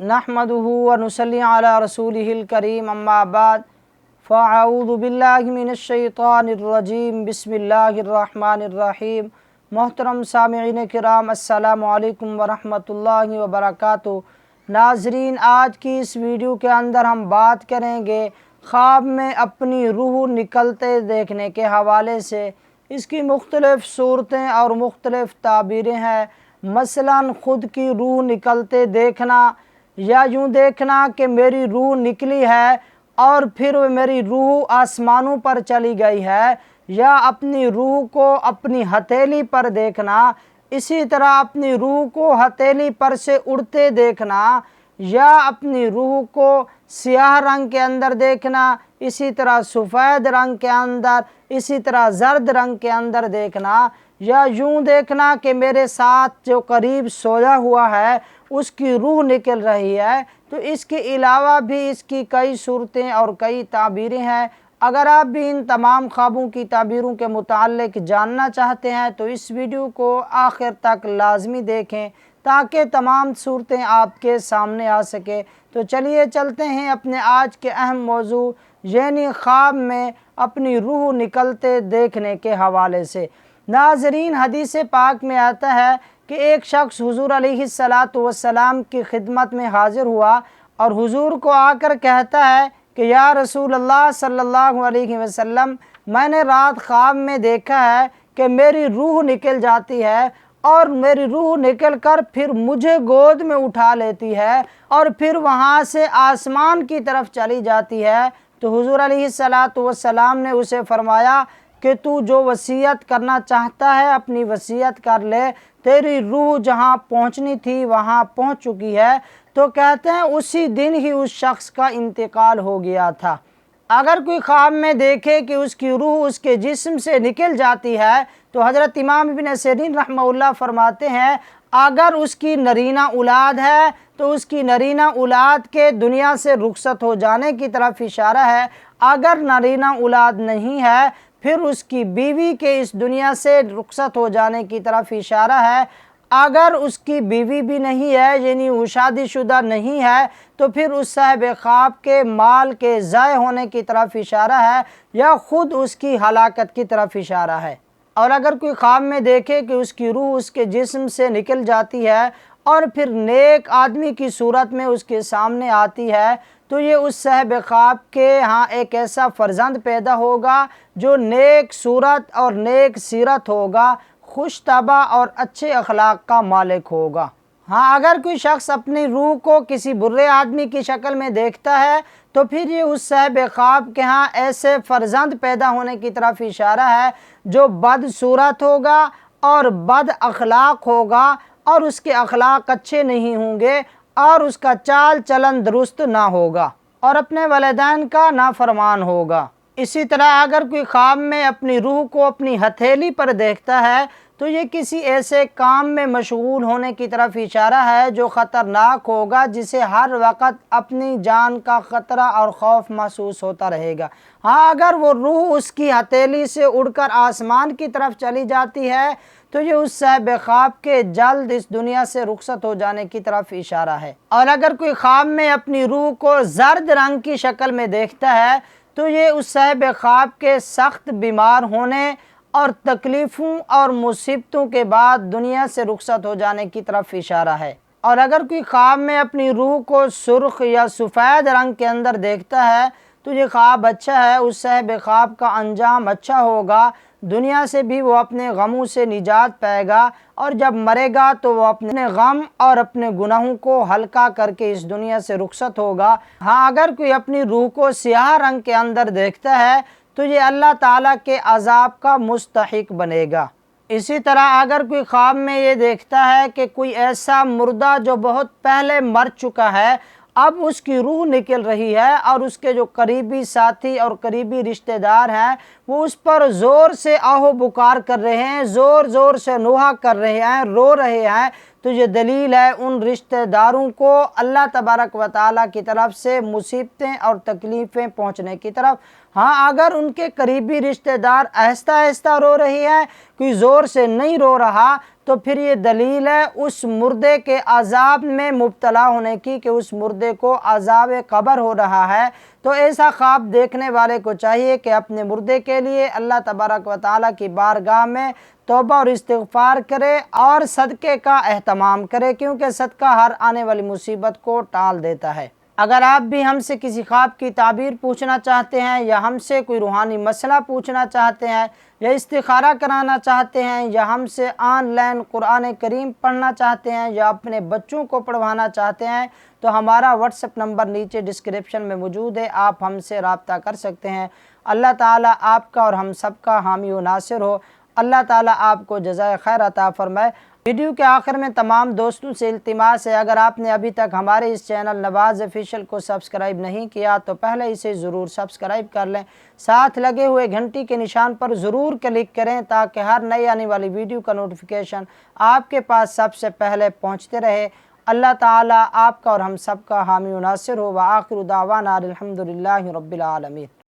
नहमदुहु व नुसल्ली अला रसूलिहिल करीम अम्मा बाद फ़अऊज़ु बिल्लाहि मिनश्शैतानिर्रजीम बिस्मिल्लाहिर्रहमानिर्रहीम। मोहतरम सामिईन किराम, अस्सलामु अलैकुम व रहमतुल्लाहि व बरकातुहू। नाज़रीन, आज की इस वीडियो के अंदर हम बात करेंगे ख्वाब में अपनी रूह निकलते देखने के हवाले से। इसकी मुख्तलिफ़ सूरतें और मुख्तलिफ़ ताबीरें हैं। मसलन ख़ुद की रूह निकलते देखना, या यूँ देखना कि मेरी रूह निकली है और फिर मेरी रूह आसमानों पर चली गई है, या अपनी रूह को अपनी हथेली पर देखना, इसी तरह अपनी रूह को हथेली पर से उड़ते देखना, या अपनी रूह को सियाह रंग के अंदर देखना, इसी तरह सफ़ेद रंग के अंदर, इसी तरह ज़र्द रंग के अंदर देखना, या यूँ देखना कि मेरे साथ जो करीब सोया हुआ है उसकी रूह निकल रही है। तो इसके अलावा भी इसकी कई सूरतें और कई ताबीरें हैं। अगर आप भी इन तमाम ख्वाबों की ताबीरों के मुताल्लिक़ जानना चाहते हैं तो इस वीडियो को आखिर तक लाजमी देखें ताकि तमाम सूरतें आपके सामने आ सके। तो चलिए चलते हैं अपने आज के अहम मौजू यानी ख्वाब में अपनी रूह निकलते देखने के हवाले से। नाज़रीन, हदीस पाक में आता है कि एक शख्स हुज़ूर अलैहिस्सलातु वस्सलाम की खिदमत में हाज़िर हुआ और हुज़ूर को आकर कहता है कि या रसूल अल्लाह सल्लल्लाहु अलैहि वसल्लम, मैंने रात ख्वाब में देखा है कि मेरी रूह निकल जाती है और मेरी रूह निकल कर फिर मुझे गोद में उठा लेती है और फिर वहाँ से आसमान की तरफ चली जाती है। तो हुज़ूर अलैहिस्सलातु वस्सलाम ने उसे फरमाया कि तू जो वसीयत करना चाहता है अपनी वसीयत कर ले, तेरी रूह जहाँ पहुँचनी थी वहाँ पहुँच चुकी है। तो कहते हैं उसी दिन ही उस शख्स का इंतकाल हो गया था। अगर कोई ख्वाब में देखे कि उसकी रूह उसके जिस्म से निकल जाती है तो हज़रत इमाम इब्न सिरीन रहमहुल्लाह फरमाते हैं अगर उसकी नरीना औलाद है तो उसकी नरीना औलाद के दुनिया से रुखसत हो जाने की तरफ इशारा है। अगर नरीना औलाद नहीं है फिर उसकी बीवी के इस दुनिया से रुखसत हो जाने की तरफ इशारा है। अगर उसकी बीवी भी नहीं है यानी वो शादीशुदा नहीं है तो फिर उस साहिब ख्वाब के माल के ज़ाय होने की तरफ इशारा है या ख़ुद उसकी हलाकत की तरफ इशारा है। और अगर कोई ख्वाब में देखे कि उसकी रूह उसके जिस्म से निकल जाती है और फिर नेक आदमी की सूरत में उसके सामने आती है तो ये उस साहिब ख्वाब के यहाँ एक ऐसा फ़र्जंद पैदा होगा जो नेक सूरत और नेक सीरत होगा, खुश तबा और अच्छे अखलाक का मालिक होगा। हाँ, अगर कोई शख्स अपनी रूह को किसी बुरे आदमी की शक्ल में देखता है तो फिर ये उस साहिब ख्वाब के यहाँ ऐसे फ़र्जंद पैदा होने की तरफ इशारा है जो बदसूरत होगा और बद अखलाक होगा और उसके अखलाक अच्छे नहीं होंगे और उसका चाल चलन दुरुस्त ना होगा और अपने वालिदैन का नाफरमान होगा। इसी तरह अगर कोई ख्वाब में अपनी रूह को अपनी हथेली पर देखता है तो ये किसी ऐसे काम में मशगूल होने की तरफ इशारा है जो ख़तरनाक होगा, जिसे हर वक़्त अपनी जान का ख़तरा और ख़ौफ महसूस होता रहेगा। हाँ, अगर वो रूह उसकी हथेली से उड़कर आसमान की तरफ चली जाती है तो ये उस साहिब ख्वाब के जल्द इस दुनिया से रुखसत हो जाने की तरफ इशारा है। और अगर कोई ख्वाब में अपनी रूह को ज़र्द रंग की शक्ल में देखता है तो ये उस साहिब ख्वाब के सख्त बीमार होने और तकलीफ़ों और मुसीबतों के बाद दुनिया से रुखसत हो जाने की तरफ इशारा है। और अगर कोई ख्वाब में अपनी रूह को सुर्ख या सफ़ेद रंग के अंदर देखता है तो ये ख्वाब अच्छा है, उस साहिब ख्वाब का अंजाम अच्छा होगा, दुनिया से भी वो अपने गमों से निजात पाएगा और जब मरेगा तो वो अपने गम और अपने गुनाहों को हल्का करके इस दुनिया से रुखसत होगा। हाँ, अगर कोई अपनी रूह को सियाह रंग के अंदर देखता है तो ये अल्लाह ताला के अज़ाब का मुस्तहिक बनेगा। इसी तरह अगर कोई ख्वाब में ये देखता है कि कोई ऐसा मुर्दा जो बहुत पहले मर चुका है अब उसकी रूह निकल रही है और उसके जो करीबी साथी और करीबी रिश्तेदार हैं वो उस पर ज़ोर से आहो बुकार कर रहे हैं, ज़ोर ज़ोर से नोहा कर रहे हैं, रो रहे हैं, तो ये दलील है उन रिश्तेदारों को अल्लाह तबारक व तआला की तरफ से मुसीबतें और तकलीफ़ें पहुँचने की तरफ। हाँ, अगर उनके करीबी रिश्तेदार आहिस्ता आहिस्ता रो रही हैं, कोई ज़ोर से नहीं रो रहा, तो फिर ये दलील है उस मुर्दे के अज़ाब में मुब्तला होने की, कि उस मुर्दे को अज़ाब कब्र हो रहा है। तो ऐसा ख्वाब देखने वाले को चाहिए कि अपने मुर्दे के लिए अल्लाह तबारक व तआला की बारगाह में तौबा और इस्तिग़फ़ार करे और सदक़े का एहतमाम करे, क्योंकि सदका हर आने वाली मुसीबत को टाल देता है। अगर आप भी हमसे किसी ख्वाब की ताबीर पूछना चाहते हैं, या हमसे कोई रूहानी मसला पूछना चाहते हैं, या इस्तिखारा कराना चाहते हैं, या हमसे ऑनलाइन कुरान करीम पढ़ना चाहते हैं, या अपने बच्चों को पढ़वाना चाहते हैं, तो हमारा व्हाट्सएप नंबर नीचे डिस्क्रिप्शन में मौजूद है, आप हमसे रब्ता कर सकते हैं। अल्लाह ताला आपका और हम सबका हामी व नासिर हो। अल्लाह ताला आपको जज़ाए खैर अता फरमाए। वीडियो के आखिर में तमाम दोस्तों से इल्तिमास है, अगर आपने अभी तक हमारे इस चैनल नवाज़ ऑफिशियल को सब्सक्राइब नहीं किया तो पहले इसे ज़रूर सब्सक्राइब कर लें, साथ लगे हुए घंटी के निशान पर ज़रूर क्लिक करें, ताकि हर नई आने वाली वीडियो का नोटिफिकेशन आपके पास सबसे पहले पहुँचते रहे। अल्लाह ताला आपका और हम सबका हामी व नासिर हो। व आखिर दावाना अल्हम्दुलिल्लाहि रब्बिल आलमीन।